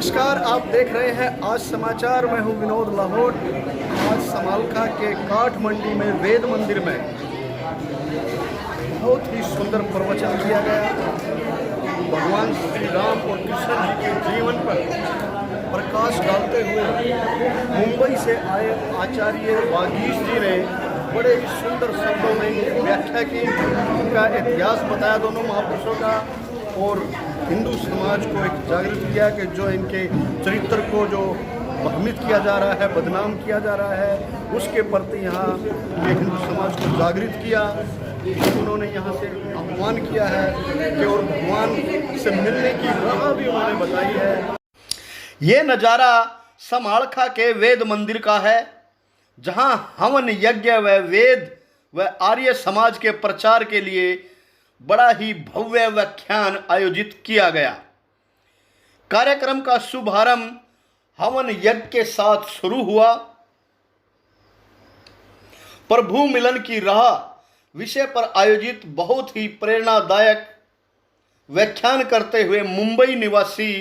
नमस्कार, आप देख रहे हैं आज समाचार। मैं हूं विनोद लाहौर। आज समालखा के काठ मंडी में वेद मंदिर में बहुत ही सुंदर प्रवचन किया गया। भगवान श्री राम और कृष्ण जी के जीवन पर प्रकाश डालते हुए मुंबई से आए आचार्य वागीश जी ने बड़े ही सुंदर शब्दों में व्याख्या की, उनका इतिहास बताया दोनों महापुरुषों का, और हिंदू समाज को एक जागृत किया कि जो इनके चरित्र को जो भ्रमित किया जा रहा है, बदनाम किया जा रहा है, उसके प्रति यहाँ ये हिंदू समाज को जागृत किया। उन्होंने यहाँ से आह्वान किया है कि और भगवान से मिलने की राह भी उन्होंने बताई है। ये नज़ारा समालखा के वेद मंदिर का है, जहाँ हवन यज्ञ व वेद व आर्य समाज के प्रचार के लिए बड़ा ही भव्य व्याख्यान आयोजित किया गया। कार्यक्रम का शुभारंभ हवन यज्ञ के साथ शुरू हुआ। प्रभु मिलन की राह विषय पर आयोजित बहुत ही प्रेरणादायक व्याख्यान करते हुए मुंबई निवासी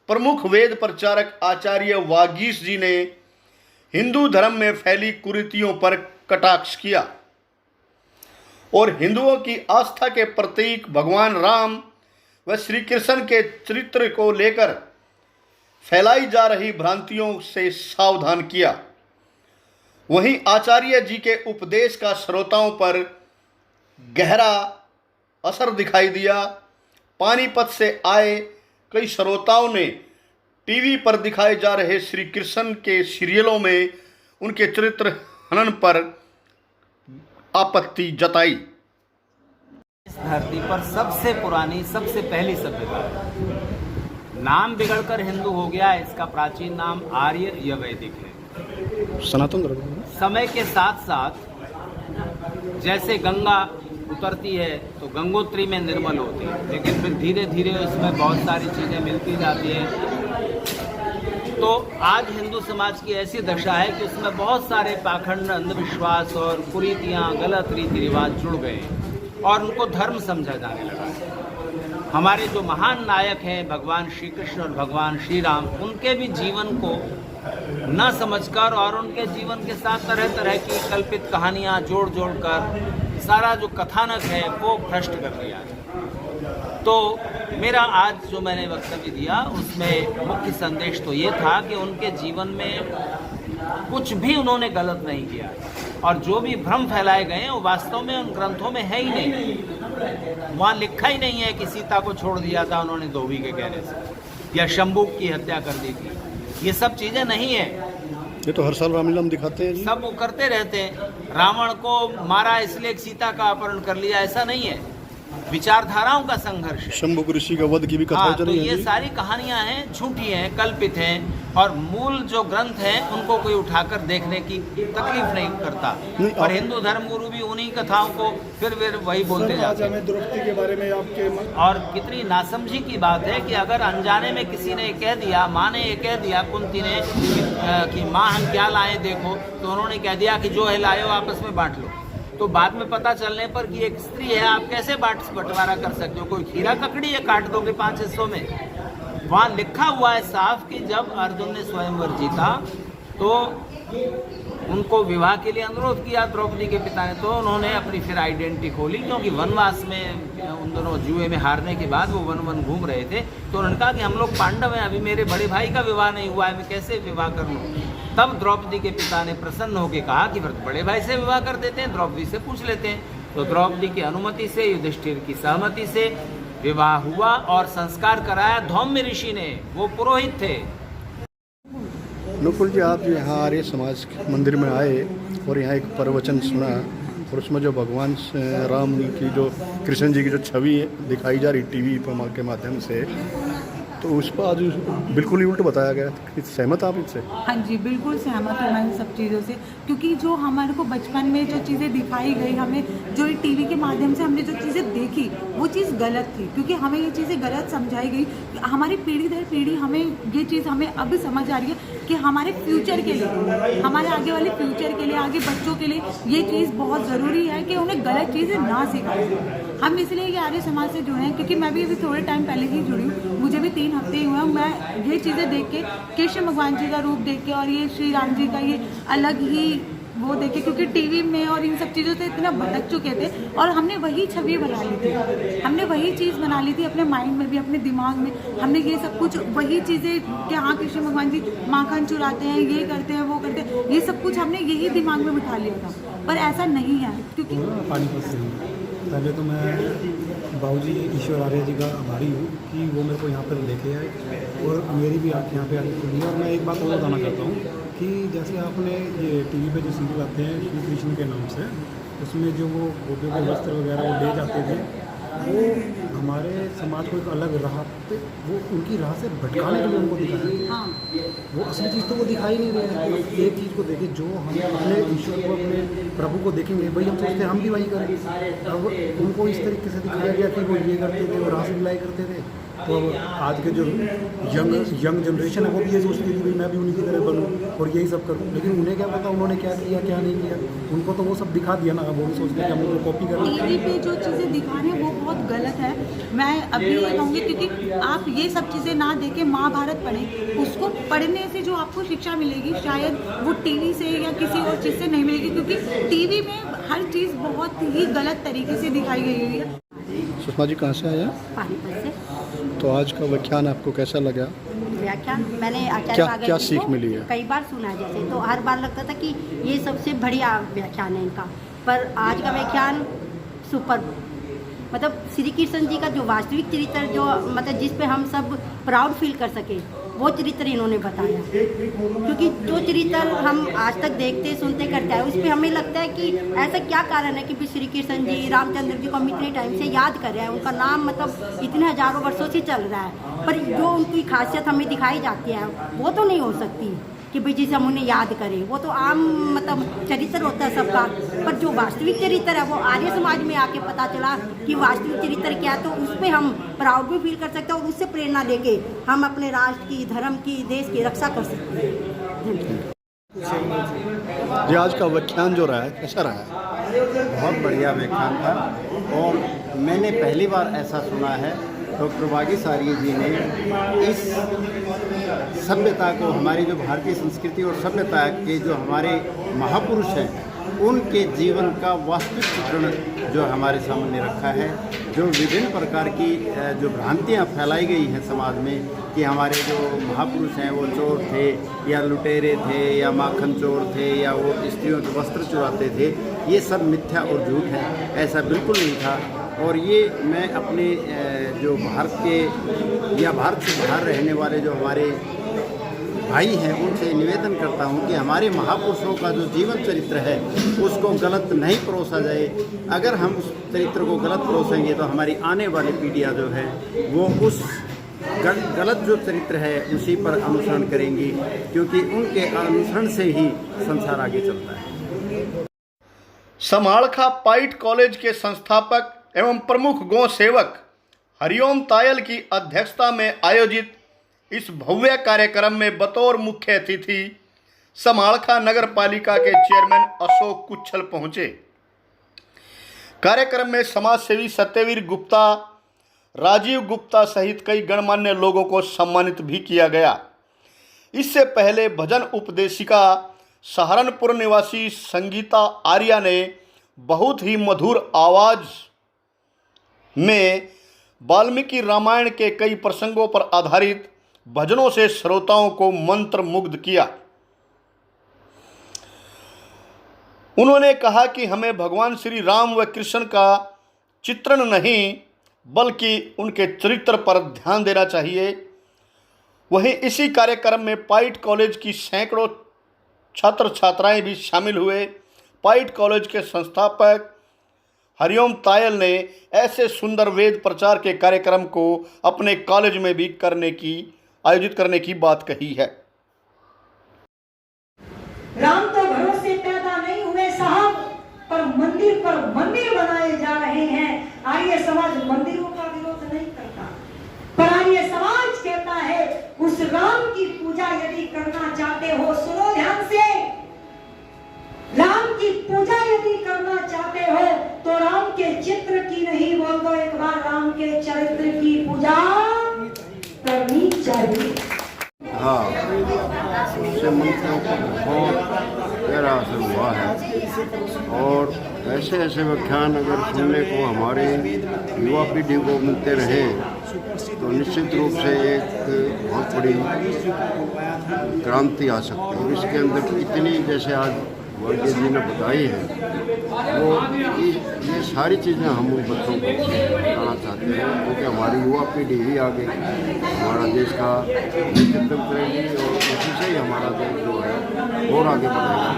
प्रमुख वेद प्रचारक आचार्य वागीश जी ने हिंदू धर्म में फैली कुरीतियों पर कटाक्ष किया और हिंदुओं की आस्था के प्रतीक भगवान राम व श्री कृष्ण के चरित्र को लेकर फैलाई जा रही भ्रांतियों से सावधान किया। वहीं आचार्य जी के उपदेश का श्रोताओं पर गहरा असर दिखाई दिया। पानीपत से आए कई श्रोताओं ने टीवी पर दिखाए जा रहे श्री कृष्ण के सीरियलों में उनके चरित्र हनन पर आपत्ति जताई। इस धरती पर सबसे पुरानी, सबसे पहली सभ्यता है। नाम बिगड़कर हिंदू हो गया, इसका प्राचीन नाम आर्य या वैदिक है। सनातन धर्म समय के साथ साथ जैसे गंगा उतरती है तो गंगोत्री में निर्मल होती है, लेकिन फिर धीरे धीरे उसमें बहुत सारी चीज़ें मिलती जाती हैं। तो आज हिंदू समाज की ऐसी दशा है कि उसमें बहुत सारे पाखंड, अंधविश्वास और कुरीतियाँ, गलत रीति रिवाज जुड़ गए और उनको धर्म समझा जाने लगा। हमारे जो महान नायक हैं भगवान श्री कृष्ण और भगवान श्री राम, उनके भी जीवन को न समझकर और उनके जीवन के साथ तरह तरह की कल्पित कहानियाँ जोड़ कर सारा जो कथानक है वो भ्रष्ट कर दिया है। तो मेरा आज जो मैंने वक्तव्य दिया उसमें मुख्य संदेश तो ये था कि उनके जीवन में कुछ भी उन्होंने गलत नहीं किया और जो भी भ्रम फैलाए गए हैं वो वास्तव में उन ग्रंथों में है ही नहीं। वहाँ लिखा ही नहीं है कि सीता को छोड़ दिया था उन्होंने धोबी के कहने से या शंभू की हत्या कर दी थी। ये सब चीज़ें नहीं है। ये तो हर साल रामलीला दिखाते हैं, सब वो करते रहते हैं। रावण को मारा इसलिए सीता का अपहरण कर लिया, ऐसा नहीं है। विचारधाराओं का संघर्ष है। शंभु ऋषि का वध की भी कथा तो ये सारी कहानियां हैं, झूठी हैं, कल्पित हैं और मूल जो ग्रंथ हैं उनको कोई उठाकर देखने की तकलीफ नहीं करता। और हिंदू धर्मगुरु भी उन्हीं कथाओं को फिर वही बोलते जाते हैं। द्रौपदी के बारे में आपके और कितनी नासमझी की बात है कि अगर अनजाने में किसी ने कह दिया, माँ ने ये कह दिया कुंती ने कि माँ हम क्या लाए देखो, तो उन्होंने कह दिया कि जो है लाए हो आपस में बांट लो। तो बाद में पता चलने पर कि एक स्त्री है, आप कैसे बंटवारा कर सकते हो? कोई खीरा ककड़ी है, काट दोगे 5 हिस्सों में। वहाँ लिखा हुआ है साफ कि जब अर्जुन ने स्वयंवर जीता तो उनको विवाह के लिए अनुरोध किया द्रौपदी के पिता ने, तो उन्होंने अपनी फिर आइडेंटिटी खोली, क्योंकि वनवास में उन दोनों जुए में हारने के बाद वो वन घूम रहे थे। तो उन्होंने कहा कि हम लोग पांडव हैं, अभी मेरे बड़े भाई का विवाह नहीं हुआ है, मैं कैसे विवाह कर लूँ? तब द्रौपदी के पिता ने प्रसन्न होकर कहा कि फिर बड़े भाई से विवाह कर देते हैं, द्रौपदी से पूछ लेते हैं। तो द्रौपदी की अनुमति से, युधिष्ठिर की सहमति से विवाह हुआ और संस्कार कराया धौम्य ऋषि ने, वो पुरोहित थे। नुकुल जी, आप यहाँ आर्य समाज मंदिर में आए और यहाँ एक प्रवचन सुना और उसमें जो भगवान राम की, जो कृष्ण जी की जो छवि दिखाई जा रही टीवी के माध्यम से, तो उस पर आज बिल्कुल ही उल्ट बताया गया। सहमत आप इससे? हाँ जी, बिल्कुल सहमत हूँ मैं इन सब चीज़ों से, क्योंकि जो हमारे को बचपन में जो चीज़ें दिखाई गई, हमें जो टीवी के माध्यम से हमने जो चीज़ें देखी वो चीज़ गलत थी, क्योंकि हमें ये चीज़ें गलत समझाई गई। हमारी पीढ़ी दर पीढ़ी हमें ये चीज़ हमें अब समझ आ रही है कि हमारे फ्यूचर के लिए, हमारे आगे वाले फ्यूचर के लिए, आगे बच्चों के लिए ये चीज़ बहुत ज़रूरी है कि उन्हें गलत चीज़ें ना सिखाएं। हम इसलिए ये आर्य समाज से जुड़े हैं क्योंकि मैं भी अभी थोड़े टाइम पहले ही जुड़ी हूँ, मुझे भी 3 हफ्ते ही हुए हैं। मैं ये चीज़ें देख के, कृष्ण भगवान जी का रूप देख के और ये श्री राम जी का ये अलग ही वो देखे, क्योंकि टीवी में और इन सब चीज़ों से इतना भटक चुके थे और हमने वही छवि बना ली थी, हमने वही चीज़ बना ली थी अपने माइंड में भी, अपने दिमाग में। हमने ये सब कुछ वही चीज़ें कि हाँ कृष्ण भगवान जी माखन चुराते हैं, ये करते हैं, वो करते हैं, ये सब कुछ हमने यही दिमाग में बिठा लिया था, पर ऐसा नहीं है। क्योंकि पानीपत से पहले तो मैं बाबूजी ईश्वर आर्य जी का आभारी हूँ कि वो मेरे को यहाँ पर लेके आए और मेरी भी आँख यहाँ पे आगे खुली। और मैं एक बात और बताना चाहता हूँ कि जैसे आपने ये टीवी पे जो सीरियल आते हैं श्री कृष्ण के नाम से, उसमें जो वो गोपियों के वस्त्र वगैरह वो ले जाते थे, वो हमारे समाज को एक अलग राह पे, वो उनकी राह से भटकाने के लिए उनको दिखाया है। हाँ, वो असली चीज़ तो वो दिखाई नहीं रहे हैं। एक चीज़ को देखें, जो हम अपने ईश्वर को, अपने प्रभु को देखेंगे, भाई हम सोचते हैं हम भी वही करें। अब उनको इस तरीके से दिखाया गया कि वो ये करते थे, वो राह से मिलाई करते थे। तो आज के जो यंग जनरेशन है वो भी ये सोचती है कि भाई मैं भी उन्हीं की तरह बनूं और यही सब करूं, लेकिन उन्हें क्या पता उन्होंने क्या किया क्या नहीं किया। उनको तो वो सब दिखा दिया ना, वो भी सोचते हैं कि हम उनको कॉपी करें। टीवी पे जो चीज़ें दिखा रहे हैं वो बहुत गलत है। मैं अभी ये कहूँगी क्योंकि आप ये सब चीज़ें ना देखें, महाभारत पढ़ें, उसको पढ़ने से जो आपको शिक्षा मिलेगी शायद वो टीवी से या किसी और चीज़ से नहीं मिलेगी, क्योंकि टीवी में हर चीज़ बहुत ही गलत तरीके से दिखाई गई हुई है। सुषमा जी कहाँ से आया? पानीपत से। तो आज का व्याख्यान आपको कैसा लगा? व्याख्यान मैंने आचार्य क्या जी सीख को मिली है? कई बार सुना, जैसे तो हर बार लगता था कि ये सबसे बढ़िया व्याख्यान है इनका, पर आज का व्याख्यान सुपर, मतलब श्री कृष्ण जी का जो वास्तविक चरित्र, जो मतलब जिस पे हम सब प्राउड फील कर सके, वो चरित्र इन्होंने बताया। क्योंकि जो चरित्र हम आज तक देखते सुनते करते आए, उस पर हमें लगता है कि ऐसा क्या कारण है कि श्री कृष्ण जी रामचंद्र जी को हम इतने टाइम से याद कर रहे हैं, उनका नाम मतलब इतने हजारों वर्षों से चल रहा है, पर जो उनकी खासियत हमें दिखाई जाती है वो तो नहीं हो सकती कि भाई जिसे हम उन्हें याद करें। वो तो आम मतलब चरित्र होता है सबका, पर जो वास्तविक चरित्र है वो आर्य समाज में आके पता चला कि वास्तविक चरित्र क्या है, तो उस पर हम प्राउड भी फील कर सकते हैं और उससे प्रेरणा लेके हम अपने राष्ट्र की, धर्म की, देश की रक्षा कर सकते हैं। जी आज का व्याख्यान जो रहा है कैसा रहा है? बहुत बढ़िया व्याख्यान था और मैंने पहली बार ऐसा सुना है डॉक्टर वागीश आर्य जी ने इस सभ्यता को, हमारी जो भारतीय संस्कृति और सभ्यता के जो हमारे महापुरुष हैं, उनके जीवन का वास्तविक चित्रण जो हमारे सामने रखा है। जो विभिन्न प्रकार की जो भ्रांतियाँ फैलाई गई हैं समाज में कि हमारे जो महापुरुष हैं वो चोर थे या लुटेरे थे या माखन चोर थे या वो स्त्रियों के वस्त्र चुराते थे, ये सब मिथ्या और झूठ है। ऐसा बिल्कुल नहीं था। और ये मैं अपने जो भारत के या भारत से बाहर रहने वाले जो हमारे भाई हैं उनसे निवेदन करता हूं कि हमारे महापुरुषों का जो जीवन चरित्र है उसको गलत नहीं परोसा जाए। अगर हम उस चरित्र को गलत परोसेंगे तो हमारी आने वाली पीढ़ियां जो है वो उस गलत जो चरित्र है उसी पर अनुसरण करेंगी, क्योंकि उनके अनुसरण से ही संसार आगे चलता है। समालखा पाइट कॉलेज के संस्थापक एवं प्रमुख गौ सेवक हरिओम तायल की अध्यक्षता में आयोजित इस भव्य कार्यक्रम में बतौर मुख्य अतिथि समालखा नगर पालिका के चेयरमैन अशोक कुच्छल पहुंचे। कार्यक्रम में समाज सेवी सत्यवीर गुप्ता, राजीव गुप्ता सहित कई गणमान्य लोगों को सम्मानित भी किया गया। इससे पहले भजन उपदेशिका सहारनपुर निवासी संगीता आर्या ने बहुत ही मधुर आवाज में वाल्मीकि रामायण के कई प्रसंगों पर आधारित भजनों से श्रोताओं को मंत्र मुग्ध किया। उन्होंने कहा कि हमें भगवान श्री राम व कृष्ण का चित्रण नहीं बल्कि उनके चरित्र पर ध्यान देना चाहिए। वहीं इसी कार्यक्रम में पाइट कॉलेज की सैकड़ों छात्र छात्राएं भी शामिल हुए। पाइट कॉलेज के संस्थापक हरिओम तायल ने ऐसे सुंदर वेद प्रचार के कार्यक्रम को अपने कॉलेज में भी आयोजित करने की बात कही है। राम तो घरों से पैदा नहीं हुए साहब, पर मंदिर बनाए जा रहे हैं। आर्य समाज मंदिरों का विरोध नहीं करता, पर आर्य समाज कहता है उस राम की पूजा यदि करना चाहते हो, सुनो ध्यान से, राम की पूजा यदि करना चाहते हो तो राम के चित्र की नहीं, वो के चरित्र की पूजा करनी चाहिए। हाँ, उससे मंत्रों को बहुत गहरा असर हुआ है और ऐसे ऐसे व्याख्यान अगर सुनने को हमारे युवा पीढ़ी को मिलते रहे तो निश्चित रूप से एक बहुत बड़ी क्रांति आ सकती है। और इसके अंदर इतनी, जैसे आज वर्गीय जी ने बताई है, वो ये सारी चीज़ें हम उन बच्चों को बताना चाहते हैं, क्योंकि हमारी युवा पीढ़ी ही आगे हमारा देश का नेतृत्व करेगी और उसी से ही हमारा देश जो है और आगे बढ़ेगा।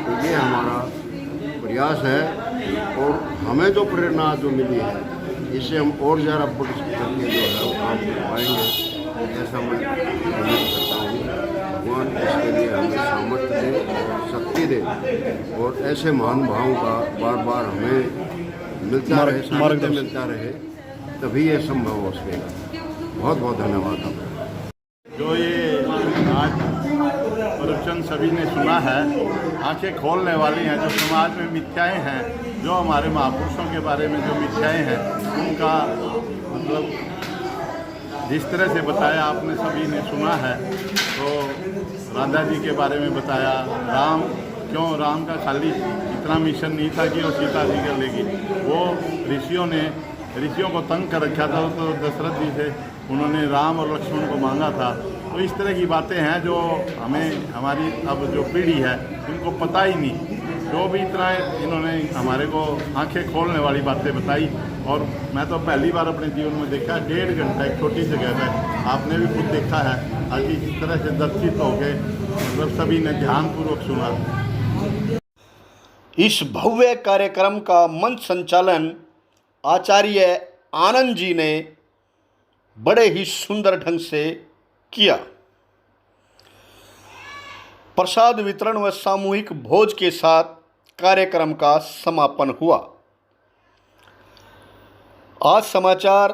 तो ये हमारा प्रयास है और हमें जो प्रेरणा जो मिली है, इससे हम और ज़्यादा बढ़ करके जो है वो काम कर पाएंगे, ऐसा मैं उम्मीद करता हूँ। भगवान इसके लिए हमें सामर्थ्य दे और शक्ति दे और ऐसे महान भावों का बार बार हमें मिलता रहे, सामर्थ्य मिलता रहे, तभी ये संभव हो सकेगा। बहुत बहुत धन्यवाद आपका। जो ये आज प्रवचन सभी ने सुना है, आंखें खोलने वाली हैं। जो समाज में मिथ्याएं हैं, जो हमारे महापुरुषों के बारे में जो मिथ्याएं हैं, उनका मतलब जिस तरह से बताया आपने सभी ने सुना है। तो राधा जी के बारे में बताया, राम का खाली इतना मिशन नहीं था कि वो सीता जी कर लेगी। वो ऋषियों को तंग कर रखा था, तो दशरथ जी से उन्होंने राम और लक्ष्मण को मांगा था। तो इस तरह की बातें हैं जो हमारी अब जो पीढ़ी है इनको पता ही नहीं। जो भी इतना इन्होंने हमारे को आंखें खोलने वाली बातें बताई। और मैं तो पहली बार अपने जीवन में देखा 1.5 घंटा एक छोटी जगह पे, आपने भी खुद देखा है, आज इस तरह से दर्शित होकर मतलब सभी ने ध्यानपूर्वक सुना। इस भव्य कार्यक्रम का मंच संचालन आचार्य आनंद जी ने बड़े ही सुंदर ढंग से किया। प्रसाद वितरण व सामूहिक भोज के साथ कार्यक्रम का समापन हुआ। आज समाचार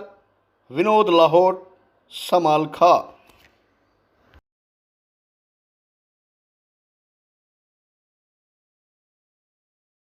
विनोद लाहौट, समालखा।